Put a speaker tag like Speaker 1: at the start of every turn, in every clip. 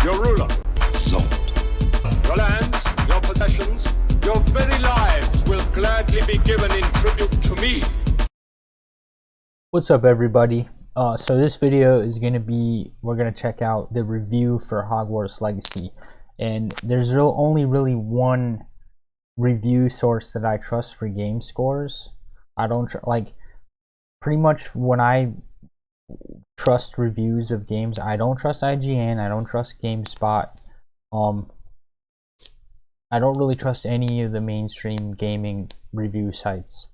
Speaker 1: your ruler.
Speaker 2: Salt.
Speaker 1: Your lands, your possessions, your very lives will gladly be given in tribute to me.
Speaker 3: What's up, everybody? So this video is going to be, we're going to check out the review for Hogwarts Legacy. And there's only really one review source that I trust for game scores. I don't pretty much when I trust reviews of games, I don't trust IGN, I don't trust GameSpot. I don't really trust any of the mainstream gaming review sites.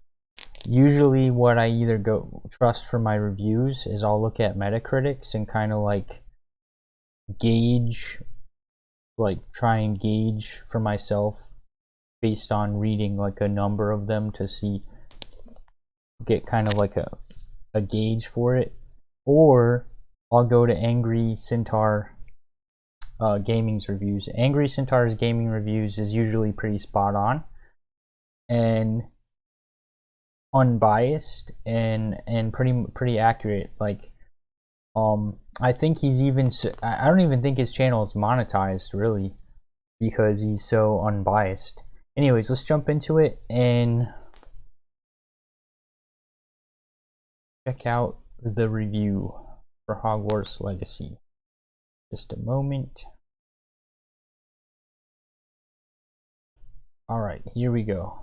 Speaker 3: Usually what I either trust for my reviews is I'll look at Metacritics and kind of gauge, try and gauge for myself based on reading a number of them to get kind of a gauge for it. Or I'll go to Angry Centaur Gaming's reviews. Angry Centaur's gaming reviews is usually pretty spot on and unbiased and pretty accurate. I think he's even, I don't even think his channel is monetized really, because he's so unbiased. Anyways, let's jump into it and check out the review for Hogwarts Legacy. Just a moment. Alright, here we go.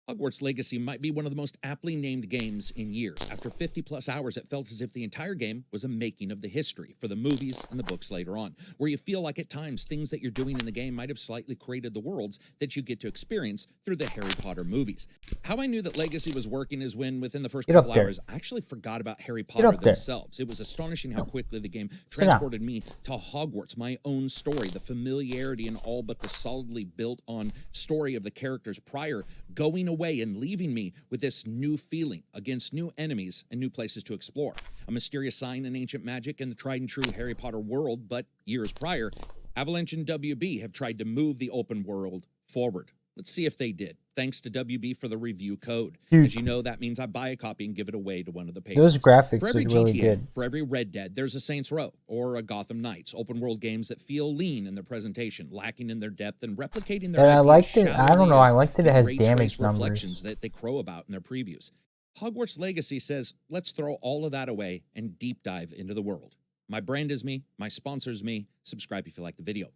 Speaker 4: Hogwarts Legacy might be one of the most aptly named games in years. After 50-plus hours, it felt as if the entire game was a making of the history for the movies and the books later on, where you feel like at times things that you're doing in the game might have slightly created the worlds that you get to experience through the Harry Potter movies. How I knew that Legacy was working is when, within the first couple hours, I actually forgot about Harry Potter themselves. It was astonishing how quickly the game transported me to Hogwarts, my own story, the familiarity and all but the solidly built on story of the characters prior, going away and leaving me with this new feeling against new enemies and new places to explore. A mysterious sign in ancient magic in the tried and true Harry Potter world, but years prior, Avalanche and WB have tried to move the open world forward. Let's see if they did. Thanks to WB for the review code. As you know, that means I buy a copy and give it away to one of the patrons.
Speaker 3: Those graphics
Speaker 4: for every
Speaker 3: look really
Speaker 4: GTA,
Speaker 3: good.
Speaker 4: For every Red Dead, there's a Saints Row or a Gotham Knights. Open world games that feel lean in their presentation, lacking in their depth, and replicating their
Speaker 3: And I
Speaker 4: IP
Speaker 3: liked it. I don't know. I liked that it has
Speaker 4: great
Speaker 3: damage
Speaker 4: trace
Speaker 3: numbers.
Speaker 4: reflections that they crow about in their previews. Hogwarts Legacy says, let's throw all of that away and deep dive into the world. My brand is me. My sponsor's me. Subscribe if you like the video.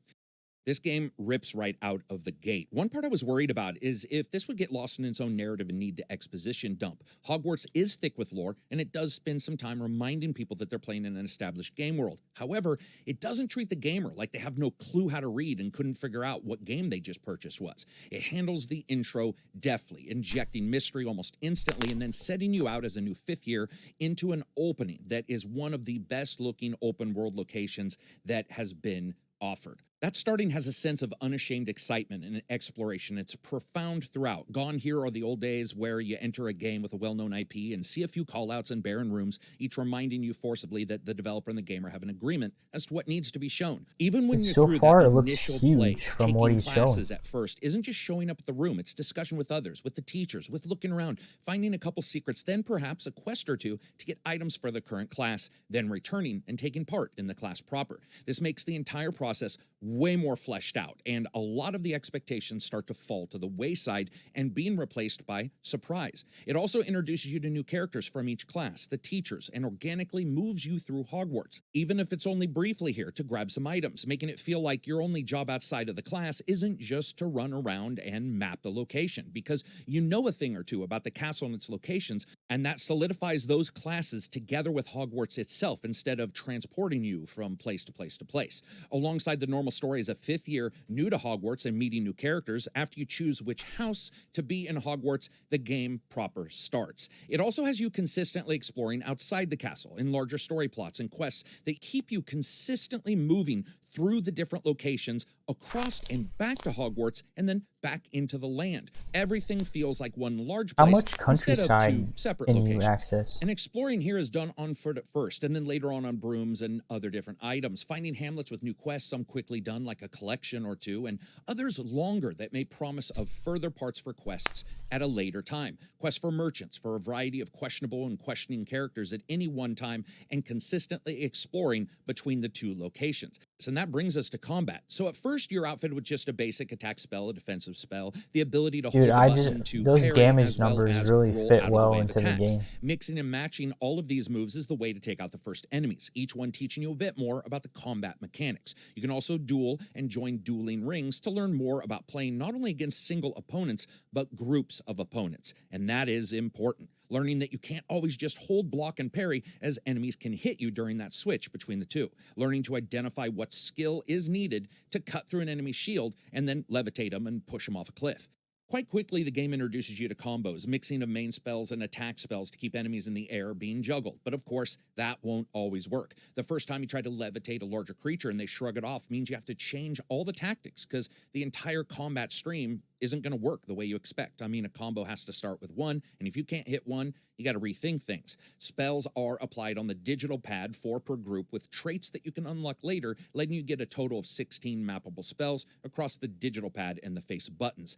Speaker 4: This game rips right out of the gate. One part I was worried about is if this would get lost in its own narrative and need to exposition dump. Hogwarts is thick with lore, and it does spend some time reminding people that they're playing in an established game world. However, it doesn't treat the gamer like they have no clue how to read and couldn't figure out what game they just purchased was. It handles the intro deftly, injecting mystery almost instantly and then setting you out as a new fifth year into an opening that is one of the best looking open world locations that has been offered. That starting has a sense of unashamed excitement and exploration. It's profound throughout. Gone here are the old days where you enter a game with a well-known IP and see a few callouts and barren rooms, each reminding you forcibly that the developer and the gamer have an agreement as to what needs to be shown. Even when you're
Speaker 3: so
Speaker 4: through
Speaker 3: far,
Speaker 4: that
Speaker 3: it looks
Speaker 4: initial
Speaker 3: huge
Speaker 4: place,
Speaker 3: from
Speaker 4: taking
Speaker 3: what he's
Speaker 4: classes
Speaker 3: showing.
Speaker 4: at first isn't just showing up at the room. It's discussion with others, with the teachers, with looking around, finding a couple secrets, then perhaps a quest or two to get items for the current class, then returning and taking part in the class proper. This makes the entire process way more fleshed out, and a lot of the expectations start to fall to the wayside and being replaced by surprise. It also introduces you to new characters from each class, the teachers, and organically moves you through Hogwarts, even if it's only briefly here to grab some items, making it feel like your only job outside of the class isn't just to run around and map the location, because you know a thing or two about the castle and its locations, and that solidifies those classes together with Hogwarts itself instead of transporting you from place to place to place. Alongside the normal story as a fifth year new to Hogwarts and meeting new characters, after you choose which house to be in Hogwarts, the game proper starts. It also has you consistently exploring outside the castle in larger story plots and quests that keep you consistently moving through the different locations, across and back to Hogwarts, and then back into the land. Everything feels like one large place.
Speaker 3: How much countryside
Speaker 4: instead of two separate
Speaker 3: can
Speaker 4: locations.
Speaker 3: you access?
Speaker 4: And exploring here is done on foot at first, and then later on brooms and other different items. Finding hamlets with new quests, some quickly done like a collection or two, and others longer that may promise of further parts for quests at a later time. Quests for merchants, for a variety of questionable and questioning characters at any one time, and consistently exploring between the two locations. And that brings us to combat. So at first, you're outfitted with just a basic attack spell, a defensive spell, the ability to hold
Speaker 3: Dude,
Speaker 4: a button to
Speaker 3: those
Speaker 4: parry,
Speaker 3: damage
Speaker 4: as well
Speaker 3: numbers
Speaker 4: as
Speaker 3: really
Speaker 4: roll
Speaker 3: fit
Speaker 4: out of the
Speaker 3: well
Speaker 4: way of
Speaker 3: into the
Speaker 4: attacks.
Speaker 3: game.
Speaker 4: Mixing and matching all of these moves is the way to take out the first enemies, each one teaching you a bit more about the combat mechanics. You can also duel and join dueling rings to learn more about playing not only against single opponents, but groups of opponents. And that is important. Learning that you can't always just hold, block, and parry, as enemies can hit you during that switch between the two. Learning to identify what skill is needed to cut through an enemy's shield and then levitate them and push them off a cliff. Quite quickly, the game introduces you to combos, mixing of main spells and attack spells to keep enemies in the air being juggled. But of course, that won't always work. The first time you try to levitate a larger creature and they shrug it off means you have to change all the tactics, because the entire combat stream isn't going to work the way you expect. I mean, a combo has to start with one, and if you can't hit one, you got to rethink things. Spells are applied on the digital pad, 4 per group, with traits that you can unlock later, letting you get a total of 16 mappable spells across the digital pad and the face buttons.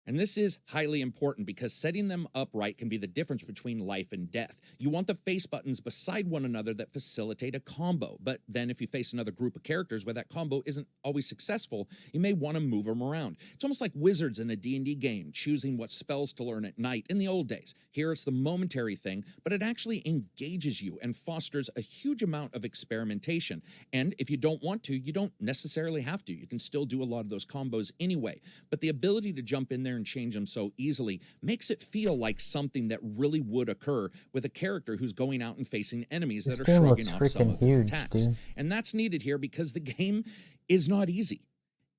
Speaker 4: And this is highly important because setting them up right can be the difference between life and death. You want the face buttons beside one another that facilitate a combo, but then if you face another group of characters where that combo isn't always successful, you may want to move them around. It's almost like wizards in a D&D game, choosing what spells to learn at night in the old days. Here it's the momentary thing, but it actually engages you and fosters a huge amount of experimentation. And if you don't want to, you don't necessarily have to. You can still do a lot of those combos anyway, but the ability to jump in there and change them so easily makes it feel like something that really would occur with a character who's going out and facing enemies
Speaker 3: This
Speaker 4: that are
Speaker 3: game
Speaker 4: shrugging
Speaker 3: looks
Speaker 4: off some
Speaker 3: freaking
Speaker 4: of his
Speaker 3: huge,
Speaker 4: attacks.
Speaker 3: dude.
Speaker 4: And that's needed here because the game is not easy.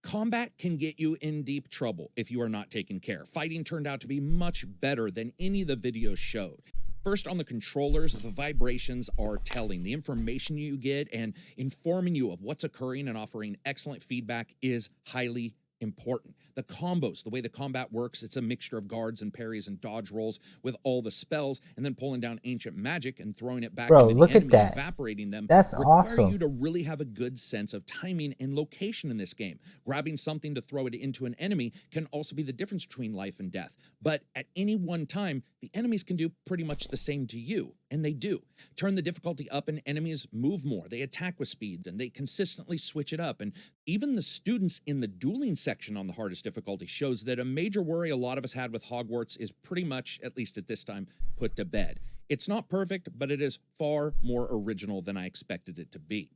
Speaker 4: Combat can get you in deep trouble if you are not taking care. Fighting turned out to be much better than any of the videos showed. First, on the controllers, the vibrations are telling. The information you get and informing you of what's occurring and offering excellent feedback is highly important. The combos, the way the combat works, it's a mixture of guards and parries and dodge rolls with all the spells, and then pulling down ancient magic and throwing it back into
Speaker 3: Look
Speaker 4: the
Speaker 3: at
Speaker 4: enemy,
Speaker 3: that.
Speaker 4: evaporating them.
Speaker 3: That's
Speaker 4: require
Speaker 3: awesome.
Speaker 4: you to really have a good sense of timing and location in this game. Grabbing something to throw it into an enemy can also be the difference between life and death. But at any one time, the enemies can do pretty much the same to you, and they do. Turn the difficulty up and enemies move more. They attack with speed, and they consistently switch it up. And even the students in the dueling section on the hardest difficulty shows that a major worry a lot of us had with Hogwarts is pretty much, at least at this time, put to bed. It's not perfect, but it is far more original than I expected it to be.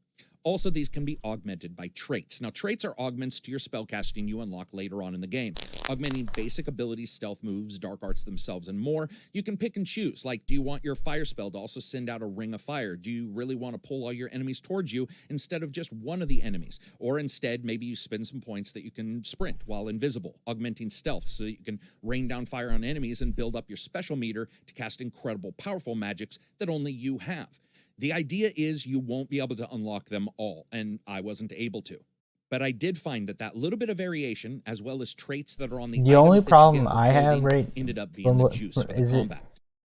Speaker 4: Also, these can be augmented by traits. Now, traits are augments to your spellcasting you unlock later on in the game, augmenting basic abilities, stealth moves, dark arts themselves, and more. You can pick and choose, like, do you want your fire spell to also send out a ring of fire? Do you really want to pull all your enemies towards you instead of just one of the enemies? Or instead, maybe you spend some points that you can sprint while invisible, augmenting stealth so that you can rain down fire on enemies and build up your special meter to cast incredible, powerful magics that only you have. The idea is you won't be able to unlock them all, and I wasn't able to. But I did find that little bit of variation, as well as traits that are on the
Speaker 3: The only
Speaker 4: items that you
Speaker 3: problem
Speaker 4: get for
Speaker 3: I have
Speaker 4: clothing, ended up being the juice for the
Speaker 3: is it
Speaker 4: combat.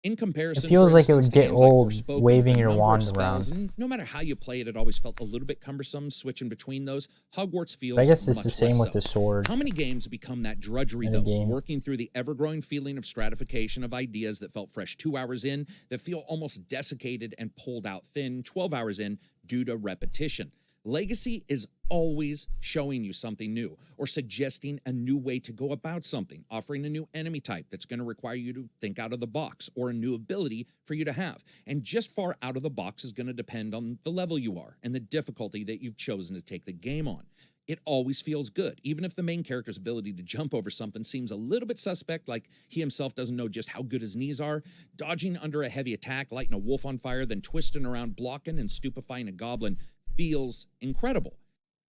Speaker 4: In comparison,
Speaker 3: It feels
Speaker 4: for
Speaker 3: like it
Speaker 4: instance,
Speaker 3: would
Speaker 4: to
Speaker 3: get
Speaker 4: games like
Speaker 3: old
Speaker 4: Forspoken,
Speaker 3: waving
Speaker 4: with a
Speaker 3: your
Speaker 4: number of
Speaker 3: wand
Speaker 4: spells,
Speaker 3: around.
Speaker 4: and no matter how you play it always felt a little bit cumbersome switching between those. Hogwarts feels
Speaker 3: I guess it's
Speaker 4: much
Speaker 3: the same
Speaker 4: less
Speaker 3: with
Speaker 4: so.
Speaker 3: the sword.
Speaker 4: How many games become that drudgery,
Speaker 3: in a
Speaker 4: though,
Speaker 3: game.
Speaker 4: working through the ever-growing feeling of stratification of ideas that felt fresh 2 hours in, that feel almost desiccated and pulled out thin 12 hours in due to repetition. Legacy is always showing you something new or suggesting a new way to go about something, offering a new enemy type that's going to require you to think out of the box or a new ability for you to have. And just far out of the box is going to depend on the level you are and the difficulty that you've chosen to take the game on. It always feels good, even if the main character's ability to jump over something seems a little bit suspect, like he himself doesn't know just how good his knees are. Dodging under a heavy attack, lighting a wolf on fire, then twisting around, blocking and stupefying a goblin feels incredible.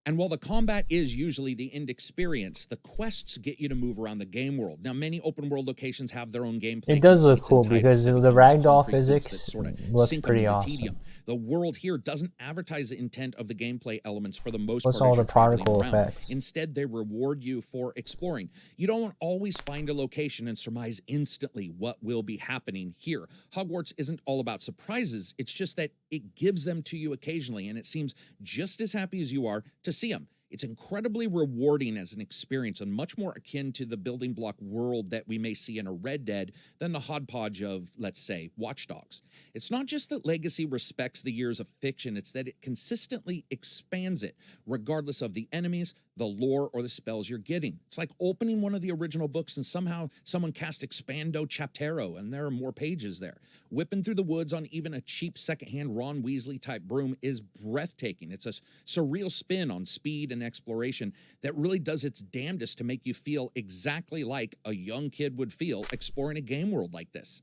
Speaker 4: And while the combat is usually the end experience, the quests get you to move around the game world. Now, many open world locations have their own gameplay.
Speaker 3: It does look
Speaker 4: conceits
Speaker 3: cool
Speaker 4: and titles
Speaker 3: because
Speaker 4: that
Speaker 3: the
Speaker 4: become these
Speaker 3: ragdoll
Speaker 4: concrete loops that
Speaker 3: physics
Speaker 4: sort of
Speaker 3: looks
Speaker 4: sink
Speaker 3: pretty
Speaker 4: into
Speaker 3: awesome.
Speaker 4: tedium. The world here doesn't advertise the intent of the gameplay elements for the most
Speaker 3: What's
Speaker 4: part.
Speaker 3: all
Speaker 4: as
Speaker 3: the
Speaker 4: you're traveling
Speaker 3: particle
Speaker 4: around.
Speaker 3: effects?
Speaker 4: Instead, they reward you for exploring. You don't always find a location and surmise instantly what will be happening here. Hogwarts isn't all about surprises. It's just that it gives them to you occasionally, and it seems just as happy as you are to see them. It's incredibly rewarding as an experience and much more akin to the building block world that we may see in a Red Dead than the hodgepodge of, let's say, Watch Dogs. It's not just that Legacy respects the years of fiction, it's that it consistently expands it, regardless of the enemies, the lore, or the spells you're getting. It's like opening one of the original books and somehow someone cast Expando Chaptero and there are more pages there. Whipping through the woods on even a cheap secondhand Ron Weasley type broom is breathtaking. It's a surreal spin on speed and exploration that really does its damnedest to make you feel exactly like a young kid would feel exploring a game world like this.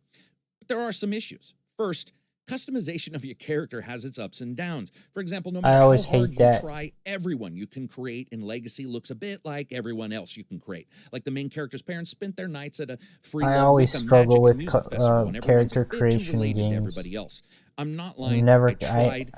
Speaker 4: But there are some issues. First, customization of your character has its ups and downs. For example, no matter how hard you try, everyone you can create in Legacy looks a bit like everyone else you can create. Like the main character's parents spent their nights at a free
Speaker 3: I always struggle with character creation in games.
Speaker 4: Everybody else. I'm not lying.
Speaker 3: Never
Speaker 4: quite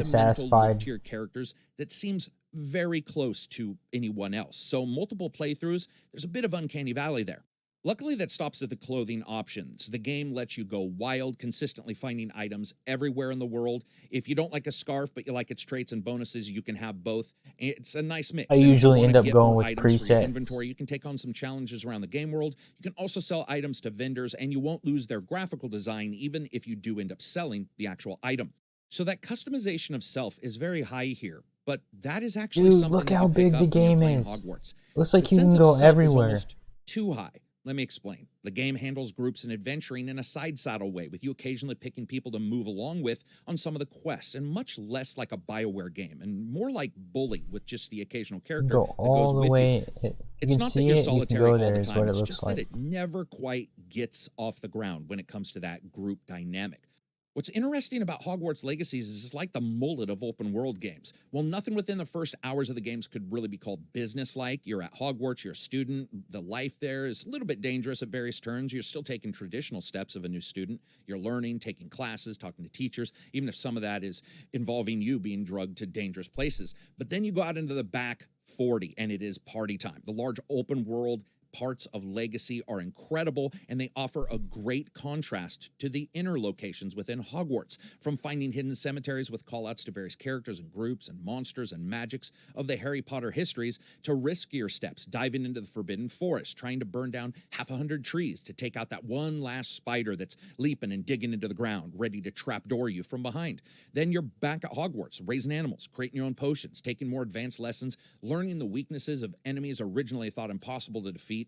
Speaker 3: satisfied
Speaker 4: to your characters that seems very close to anyone else. So multiple playthroughs, there's a bit of uncanny valley there. Luckily, that stops at the clothing options. The game lets you go wild, consistently finding items everywhere in the world. If you don't like a scarf, but you like its traits and bonuses, you can have both. It's a nice mix.
Speaker 3: I usually end up going with presets.
Speaker 4: Inventory, you can take on some challenges around the game world. You can also sell items to vendors, and you won't lose their graphical design, even if you do end up selling the actual item. So that customization of self is very high here. But that is actually something
Speaker 3: look how
Speaker 4: that you pick
Speaker 3: big
Speaker 4: up
Speaker 3: the
Speaker 4: when
Speaker 3: game
Speaker 4: you're playing
Speaker 3: is.
Speaker 4: Hogwarts.
Speaker 3: Looks like
Speaker 4: The
Speaker 3: you can
Speaker 4: sense of
Speaker 3: go
Speaker 4: self is
Speaker 3: everywhere.
Speaker 4: almost too high. Let me explain. The game handles groups and adventuring in a side saddle way, with you occasionally picking people to move along with on some of the quests, and much less like a BioWare game, and more like Bully with just the occasional character
Speaker 3: Go
Speaker 4: that
Speaker 3: all
Speaker 4: goes
Speaker 3: the
Speaker 4: with
Speaker 3: way.
Speaker 4: you.
Speaker 3: You
Speaker 4: It's
Speaker 3: can
Speaker 4: not that
Speaker 3: see
Speaker 4: you're
Speaker 3: it. You
Speaker 4: solitary
Speaker 3: can go
Speaker 4: all
Speaker 3: there.
Speaker 4: the
Speaker 3: Is
Speaker 4: time.
Speaker 3: what it
Speaker 4: It's
Speaker 3: looks
Speaker 4: just
Speaker 3: like.
Speaker 4: that it never quite gets off the ground when it comes to that group dynamic. What's interesting about Hogwarts Legacies is it's like the mullet of open world games. While nothing within the first hours of the games could really be called business-like, you're at Hogwarts, you're a student, the life there is a little bit dangerous at various turns. You're still taking traditional steps of a new student. You're learning, taking classes, talking to teachers, even if some of that is involving you being drugged to dangerous places. But then you go out into the back 40 and it is party time. The large open world parts of Legacy are incredible, and they offer a great contrast to the inner locations within Hogwarts, from finding hidden cemeteries with callouts to various characters and groups and monsters and magics of the Harry Potter histories, to riskier steps, diving into the Forbidden Forest, trying to burn down 100 trees to take out that one last spider that's leaping and digging into the ground, ready to trapdoor you from behind. Then you're back at Hogwarts, raising animals, creating your own potions, taking more advanced lessons, learning the weaknesses of enemies originally thought impossible to defeat,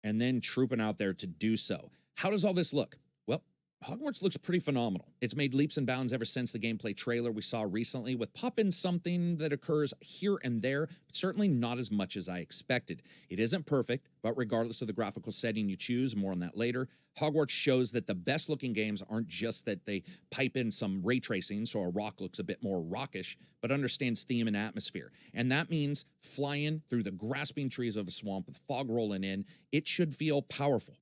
Speaker 4: and then trooping out there to do so. How does all this look? Well, Hogwarts looks pretty phenomenal. It's made leaps and bounds ever since the gameplay trailer we saw recently, with pop-in something that occurs here and there, but certainly not as much as I expected. It isn't perfect, but regardless of the graphical setting you choose, more on that later, Hogwarts shows that the best looking games aren't just that they pipe in some ray tracing so a rock looks a bit more rockish, but understands theme and atmosphere. And that means flying through the grasping trees of a swamp with fog rolling in, it should feel powerful,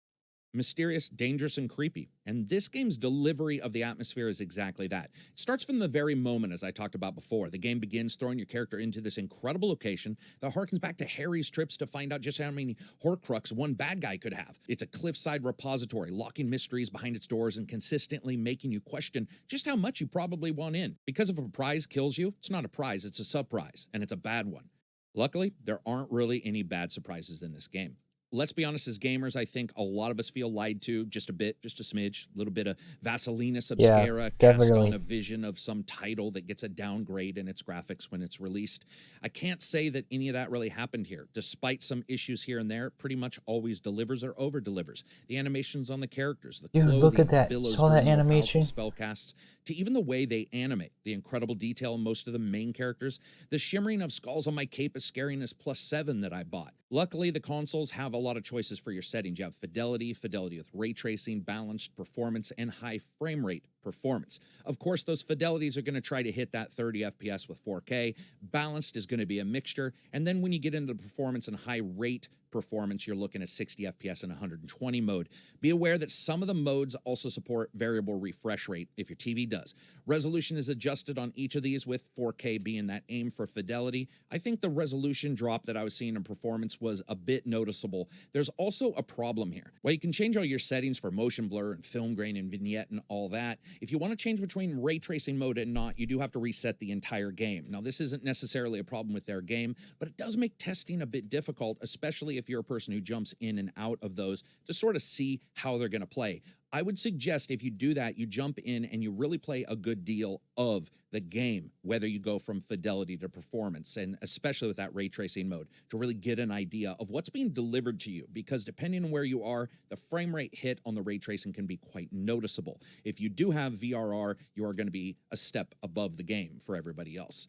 Speaker 4: mysterious, dangerous, and creepy. And this game's delivery of the atmosphere is exactly that. It starts from the very moment, as I talked about before. The game begins throwing your character into this incredible location that harkens back to Harry's trips to find out just how many Horcrux one bad guy could have. It's a cliffside repository, locking mysteries behind its doors and consistently making you question just how much you probably want in. Because if a prize kills you, it's not a prize, it's a surprise, and it's a bad one. Luckily, there aren't really any bad surprises in this game. Let's be honest, as gamers, I think a lot of us feel lied to just a bit, just a smidge, a little bit of Vaselinus Obscura cast on a vision of some title that gets a downgrade in its graphics when it's released. I can't say that any of that really happened here. Despite some issues here and there, pretty much always delivers or over-delivers. The animations on the characters, the clothing,
Speaker 3: look at that.
Speaker 4: billows
Speaker 3: Saw that
Speaker 4: during more
Speaker 3: animation?
Speaker 4: powerful spellcasts, to even the way they animate, the incredible detail in most of the main characters, the shimmering of skulls on my cape is scariness +7 that I bought. Luckily, the consoles have a lot of choices for your settings. You have fidelity with ray tracing, balanced performance, and high frame rate performance. Of course, those fidelities are going to try to hit that 30 FPS with 4K. Balanced is going to be a mixture. And then when you get into the performance and high rate performance, you're looking at 60 FPS and 120 mode. Be aware that some of the modes also support variable refresh rate if your TV does. Resolution is adjusted on each of these, with 4K being that aim for fidelity. I think the resolution drop that I was seeing in performance was a bit noticeable. There's also a problem here. While you can change all your settings for motion blur and film grain and vignette and all that, If you want to change between ray tracing mode and not, you do have to reset the entire game. Now, this isn't necessarily a problem with their game, but it does make testing a bit difficult, especially if you're a person who jumps in and out of those to sort of see how they're going to play. I would suggest if you do that, you jump in and you really play a good deal of the game, whether you go from fidelity to performance, and especially with that ray tracing mode, to really get an idea of what's being delivered to you, because depending on where you are, the frame rate hit on the ray tracing can be quite noticeable. If you do have VRR, you are going to be a step above the game for everybody else.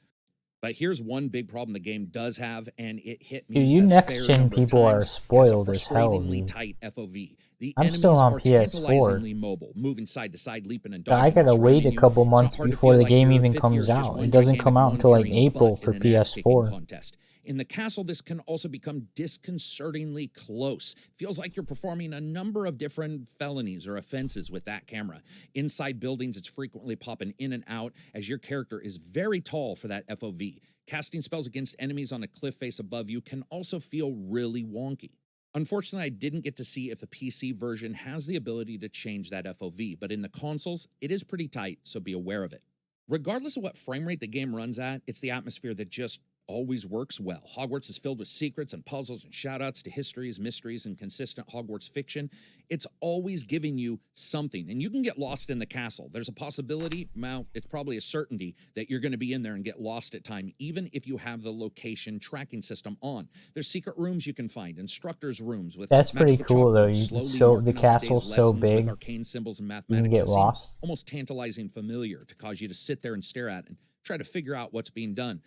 Speaker 4: But here's one big problem the game does have, and it hit me.
Speaker 3: Dude, you
Speaker 4: a
Speaker 3: next
Speaker 4: fair
Speaker 3: gen
Speaker 4: number of
Speaker 3: people are
Speaker 4: times,
Speaker 3: spoiled
Speaker 4: has
Speaker 3: as
Speaker 4: a
Speaker 3: hell,
Speaker 4: frustratingly
Speaker 3: dude.
Speaker 4: tight FOV. The
Speaker 3: I'm
Speaker 4: enemies
Speaker 3: still on
Speaker 4: are
Speaker 3: PS4.
Speaker 4: tantalizingly mobile, moving side to side, leaping and
Speaker 3: I
Speaker 4: dodging.
Speaker 3: gotta
Speaker 4: and
Speaker 3: wait a
Speaker 4: surrounding you.
Speaker 3: couple
Speaker 4: It's
Speaker 3: months
Speaker 4: not hard to
Speaker 3: before
Speaker 4: feel
Speaker 3: the
Speaker 4: like
Speaker 3: game
Speaker 4: your
Speaker 3: even
Speaker 4: fifth
Speaker 3: comes
Speaker 4: year's just
Speaker 3: out.
Speaker 4: one
Speaker 3: It doesn't
Speaker 4: gigantic
Speaker 3: come out until like
Speaker 4: moon-carrying
Speaker 3: April
Speaker 4: butt
Speaker 3: for
Speaker 4: in an ass-kicking
Speaker 3: PS4.
Speaker 4: contest. In the castle, this can also become disconcertingly close. Feels like you're performing a number of different felonies or offenses with that camera. Inside buildings, it's frequently popping in and out as your character is very tall for that FOV. Casting spells against enemies on a cliff face above you can also feel really wonky. Unfortunately, I didn't get to see if the PC version has the ability to change that FOV, but in the consoles, it is pretty tight, so be aware of it. Regardless of what frame rate the game runs at, it's the atmosphere that just always works well. Hogwarts is filled with secrets and puzzles and shout-outs to histories, mysteries, and consistent Hogwarts fiction. It's always giving you something, and you can get lost in the castle. There's a possibility, well, it's probably a certainty, that you're going to be in there and get lost at time, even if you have the location tracking system on. There's secret rooms you can find, instructors' rooms with
Speaker 3: That's pretty
Speaker 4: magical
Speaker 3: cool though.
Speaker 4: chalkboards
Speaker 3: You can
Speaker 4: slowly marking
Speaker 3: the
Speaker 4: out the
Speaker 3: castle's
Speaker 4: day's
Speaker 3: so
Speaker 4: lessons
Speaker 3: big,
Speaker 4: with arcane symbols and
Speaker 3: you can
Speaker 4: mathematics
Speaker 3: get
Speaker 4: that seem
Speaker 3: lost.
Speaker 4: almost tantalizing familiar to cause you to sit there and stare at and try to figure out what's being done.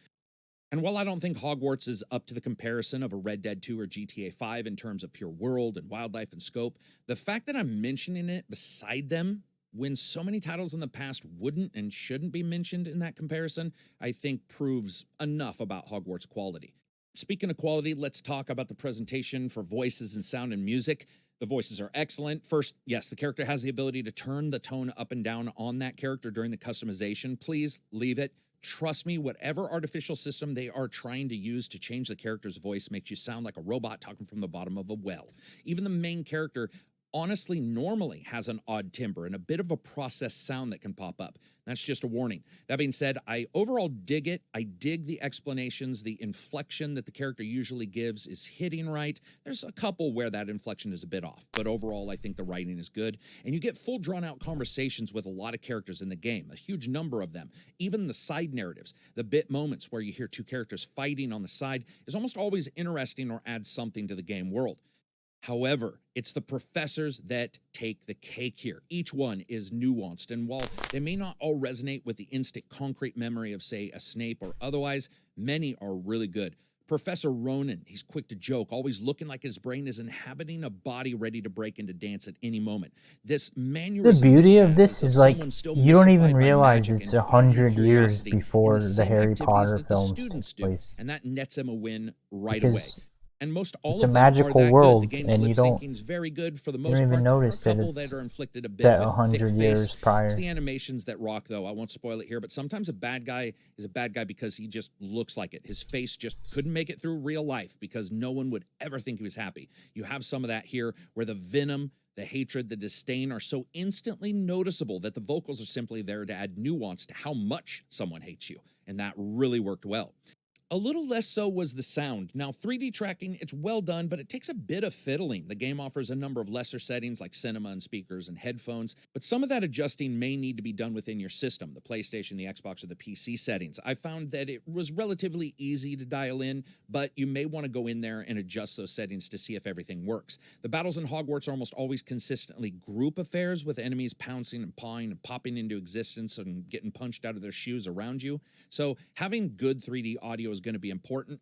Speaker 4: And while I don't think Hogwarts is up to the comparison of a Red Dead 2 or GTA 5 in terms of pure world and wildlife and scope, the fact that I'm mentioning it beside them when so many titles in the past wouldn't and shouldn't be mentioned in that comparison, I think proves enough about Hogwarts' quality. Speaking of quality, let's talk about the presentation for voices and sound and music. The voices are excellent. First, yes, the character has the ability to turn the tone up and down on that character during the customization. Please leave it. Trust me, whatever artificial system they are trying to use to change the character's voice makes you sound like a robot talking from the bottom of a well. Even the main character honestly normally has an odd timbre and a bit of a processed sound that can pop up. That's just a warning. That being said, I overall dig it. I dig the explanations. The inflection that the character usually gives is hitting right. There's a couple where that inflection is a bit off, but overall I think the writing is good. And you get full drawn-out conversations with a lot of characters in the game, a huge number of them. Even the side narratives, the bit moments where you hear two characters fighting on the side is almost always interesting or adds something to the game world. However, it's the professors that take the cake here. Each one is nuanced, and while they may not all resonate with the instant concrete memory of, say, a Snape or otherwise, many are really good. Professor Ronan, he's quick to joke, always looking like his brain is inhabiting a body ready to break into dance at any moment. This mannerism
Speaker 3: The beauty
Speaker 4: he
Speaker 3: of
Speaker 4: has
Speaker 3: this
Speaker 4: as though
Speaker 3: is like
Speaker 4: someone still
Speaker 3: you don't even
Speaker 4: mystified by
Speaker 3: realize
Speaker 4: magic
Speaker 3: it's
Speaker 4: and finding
Speaker 3: 100 years
Speaker 4: curiosity in
Speaker 3: before the
Speaker 4: same
Speaker 3: Harry
Speaker 4: activities
Speaker 3: Potter
Speaker 4: that the
Speaker 3: films take
Speaker 4: students do,
Speaker 3: place.
Speaker 4: and that nets him a win right away.
Speaker 3: Because
Speaker 4: And most all
Speaker 3: it's
Speaker 4: of
Speaker 3: a
Speaker 4: them are
Speaker 3: magical
Speaker 4: that good.
Speaker 3: world,
Speaker 4: The game's
Speaker 3: and
Speaker 4: lip syncing is very good for the most
Speaker 3: even
Speaker 4: part. There are a
Speaker 3: notice that
Speaker 4: couple
Speaker 3: it's
Speaker 4: that are inflicted a bit
Speaker 3: set
Speaker 4: with
Speaker 3: 100
Speaker 4: thick
Speaker 3: years
Speaker 4: face.
Speaker 3: prior.
Speaker 4: It's the animations that rock, though. I won't spoil it here, but sometimes a bad guy is a bad guy because he just looks like it. His face just couldn't make it through real life because no one would ever think he was happy. You have some of that here where the venom, the hatred, the disdain are so instantly noticeable that the vocals are simply there to add nuance to how much someone hates you, and that really worked well. A little less so was the sound. Now, 3D tracking, it's well done, but it takes a bit of fiddling. The game offers a number of lesser settings like cinema and speakers and headphones, but some of that adjusting may need to be done within your system, the PlayStation, the Xbox, or the PC settings. I found that it was relatively easy to dial in, but you may want to go in there and adjust those settings to see if everything works. The battles in Hogwarts are almost always consistently group affairs with enemies pouncing and pawing and popping into existence and getting punched out of their shoes around you. So having good 3D audio is going to be important.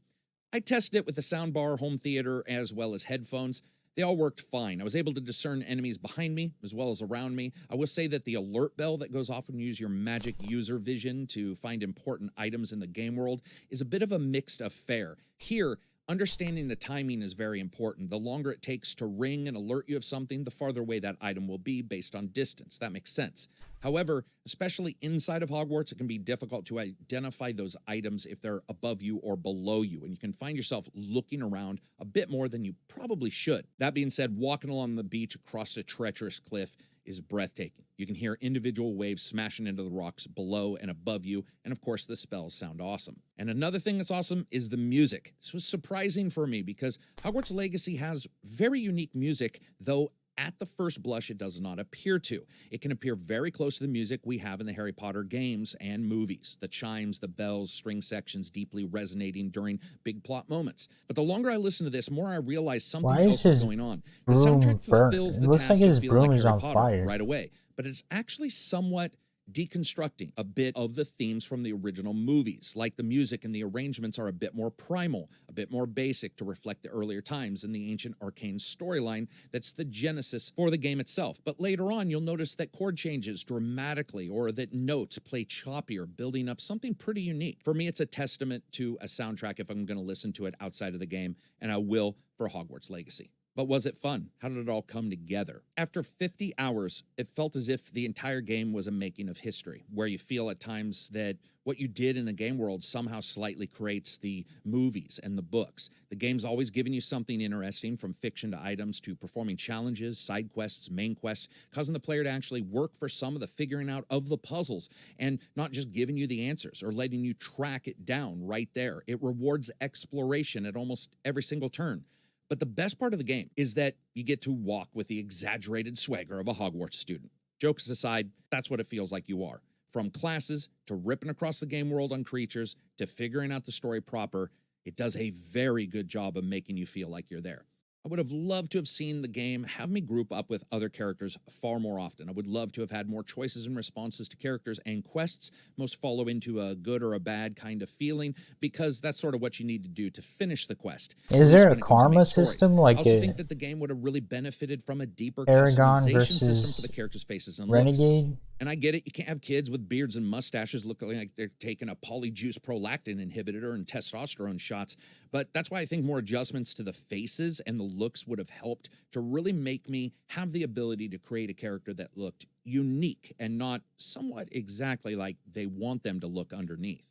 Speaker 4: I tested it with the soundbar, home theater, as well as headphones. They all worked fine. I was able to discern enemies behind me as well as around me. I will say that the alert bell that goes off when you use your magic user vision to find important items in the game world is a bit of a mixed affair. Here, understanding the timing is very important. The longer it takes to ring and alert you of something, the farther away that item will be based on distance. That makes sense. However, especially inside of Hogwarts, it can be difficult to identify those items if they're above you or below you, and you can find yourself looking around a bit more than you probably should. That being said, walking along the beach across a treacherous cliff is breathtaking. You can hear individual waves smashing into the rocks below and above you, and of course the spells sound awesome. And another thing that's awesome is the music. This was surprising for me because Hogwarts Legacy has very unique music, though at the first blush, it does not appear to. It can appear very close to the music we have in the Harry Potter games and movies. The chimes, the bells, string sections deeply resonating during big plot moments. But the longer I listen to this, the more I realize something else is going on. The soundtrack fulfills the task of feeling like Harry Potter right away, but it's actually somewhat deconstructing a bit of the themes from the original movies. Like the music and the arrangements are a bit more primal, a bit more basic to reflect the earlier times in the ancient arcane storyline that's the genesis for the game itself. But later on, you'll notice that chord changes dramatically or that notes play choppier, building up something pretty unique. For me, it's a testament to a soundtrack if I'm going to listen to it outside of the game, and I will for Hogwarts Legacy. But was it fun? How did it all come together? After 50 hours, it felt as if the entire game was a making of history, where you feel at times that what you did in the game world somehow slightly creates the movies and the books. The game's always giving you something interesting, from fiction to items to performing challenges, side quests, main quests, causing the player to actually work for some of the figuring out of the puzzles and not just giving you the answers or letting you track it down right there. It rewards exploration at almost every single turn. But the best part of the game is that you get to walk with the exaggerated swagger of a Hogwarts student. Jokes aside, that's what it feels like you are. From classes to ripping across the game world on creatures to figuring out the story proper, it does a very good job of making you feel like you're there. I would have loved to have seen the game have me group up with other characters far more often. I would love to have had more choices and responses to characters and quests, most follow into a good or a bad kind of feeling, because that's sort of what you need to do to finish the quest.
Speaker 3: Is there a karma system like
Speaker 4: I also think that the game would have really benefited from a deeper
Speaker 3: Aragon
Speaker 4: customization system
Speaker 3: versus
Speaker 4: for the characters' faces and
Speaker 3: Renegade?
Speaker 4: looks. And I get it, you can't have kids with beards and mustaches looking like they're taking a polyjuice prolactin inhibitor and testosterone shots, but that's why I think more adjustments to the faces and the looks would have helped to really make me have the ability to create a character that looked unique and not somewhat exactly like they want them to look underneath.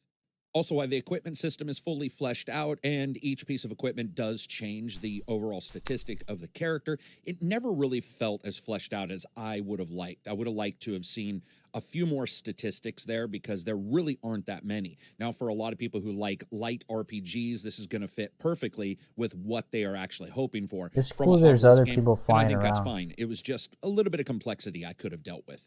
Speaker 4: Also, why the equipment system is fully fleshed out and each piece of equipment does change the overall statistic of the character. It never really felt as fleshed out as I would have liked. I would have liked to have seen a few more statistics there because there really aren't that many. Now, for a lot of people who like light RPGs, this is going to fit perfectly with what they are actually hoping for.
Speaker 3: It's cool there's other people flying
Speaker 4: around. I think that's
Speaker 3: around.
Speaker 4: fine. It was just a little bit of complexity I could have dealt with.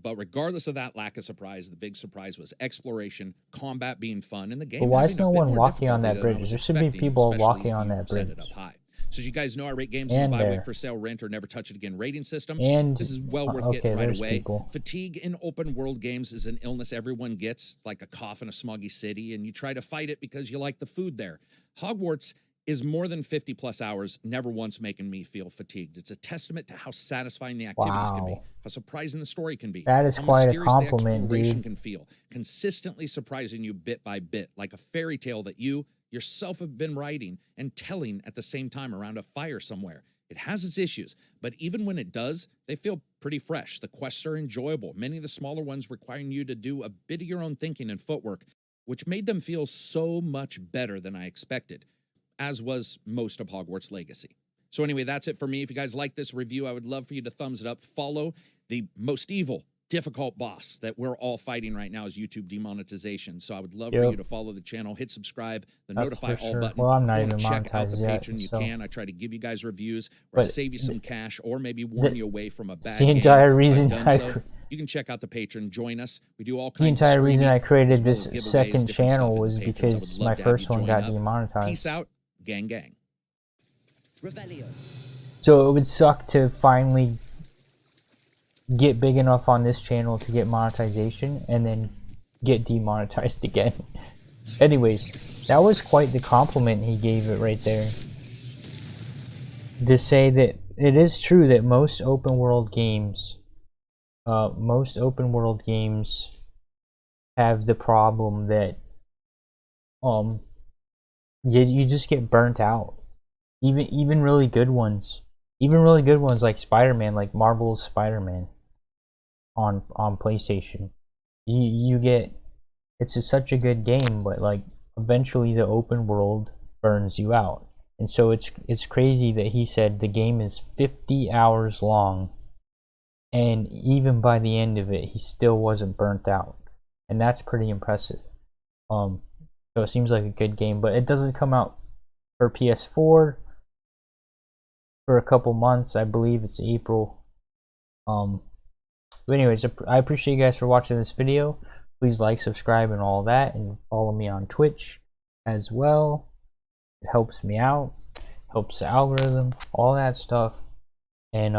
Speaker 4: But regardless of that lack of surprise, the big surprise was exploration, combat being fun, and the game.
Speaker 3: But why is
Speaker 4: having
Speaker 3: no
Speaker 4: a bit
Speaker 3: one
Speaker 4: more
Speaker 3: walking on
Speaker 4: difficulty
Speaker 3: that
Speaker 4: than I
Speaker 3: bridge?
Speaker 4: was
Speaker 3: There should be
Speaker 4: expecting,
Speaker 3: people
Speaker 4: especially
Speaker 3: walking
Speaker 4: if
Speaker 3: on
Speaker 4: you
Speaker 3: that
Speaker 4: set
Speaker 3: bridge.
Speaker 4: it up high. So as you guys know, I rate games on
Speaker 3: And
Speaker 4: the buy
Speaker 3: there.
Speaker 4: week for sale, rent, or never touch it again rating system.
Speaker 3: And
Speaker 4: this is well worth
Speaker 3: okay,
Speaker 4: getting right
Speaker 3: there's
Speaker 4: away.
Speaker 3: people.
Speaker 4: Fatigue in open world games is an illness everyone gets, like a cough in a smoggy city, and you try to fight it because you like the food there. Hogwarts is more than 50 plus hours, never once making me feel fatigued. It's a testament to how satisfying the activities can be,
Speaker 3: Wow.
Speaker 4: how surprising the story can be.
Speaker 3: That is
Speaker 4: how
Speaker 3: quite a
Speaker 4: mysterious the
Speaker 3: compliment,
Speaker 4: exploration
Speaker 3: dude.
Speaker 4: can feel, consistently surprising you bit by bit, like a fairy tale that you yourself have been writing and telling at the same time around a fire somewhere. It has its issues, but even when it does, they feel pretty fresh. The quests are enjoyable, many of the smaller ones requiring you to do a bit of your own thinking and footwork, which made them feel so much better than I expected, as was most of Hogwarts Legacy. So anyway, that's it for me. If you guys like this review, I would love for you to thumbs it up. Follow the most evil, difficult boss that we're all fighting right now is YouTube demonetization. So I would love for you to follow the channel, hit subscribe, the
Speaker 3: That's
Speaker 4: notify
Speaker 3: for
Speaker 4: all
Speaker 3: sure.
Speaker 4: button.
Speaker 3: Well, I'm not
Speaker 4: If you
Speaker 3: even
Speaker 4: wanna check out the
Speaker 3: monetized yet,
Speaker 4: Patreon, you
Speaker 3: so.
Speaker 4: can. I try to give you guys reviews where I
Speaker 3: But
Speaker 4: save you some cash or maybe warn you away from a bad
Speaker 3: it's the
Speaker 4: game.
Speaker 3: entire
Speaker 4: If I've
Speaker 3: reason
Speaker 4: done
Speaker 3: I
Speaker 4: so, you can check out the Patreon, join us. We do all kinds
Speaker 3: the entire
Speaker 4: of
Speaker 3: reason I
Speaker 4: streaming,
Speaker 3: created
Speaker 4: as well
Speaker 3: this
Speaker 4: as giveaways,
Speaker 3: second
Speaker 4: different stuff
Speaker 3: channel
Speaker 4: in
Speaker 3: was
Speaker 4: the Patrons. I would
Speaker 3: because
Speaker 4: love
Speaker 3: my
Speaker 4: to have
Speaker 3: first
Speaker 4: you
Speaker 3: one
Speaker 4: join
Speaker 3: got
Speaker 4: up.
Speaker 3: demonetized.
Speaker 4: Peace out, gang gang.
Speaker 2: Revelio.
Speaker 3: So it would suck to finally get big enough on this channel to get monetization and then get demonetized again. Anyways, that was quite the compliment he gave it right there. To say that it is true that most open world games have the problem that you just get burnt out. Even really good ones. Even really good ones like Spider-Man, like Marvel's Spider-Man on PlayStation. You get, it's such a good game, but like eventually the open world burns you out. And so it's crazy that he said the game is 50 hours long and even by the end of it, he still wasn't burnt out, and that's pretty impressive. So it seems like a good game, but it doesn't come out for PS4 for a couple months. I believe it's April. But anyways, I appreciate you guys for watching this video. Please like, subscribe, and all that, and follow me on Twitch as well. It helps me out, helps the algorithm, all that stuff. And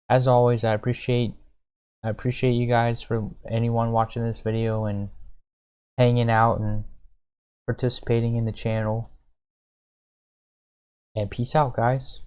Speaker 3: as always, I appreciate you guys, for anyone watching this video and hanging out and participating in the channel. And peace out, guys.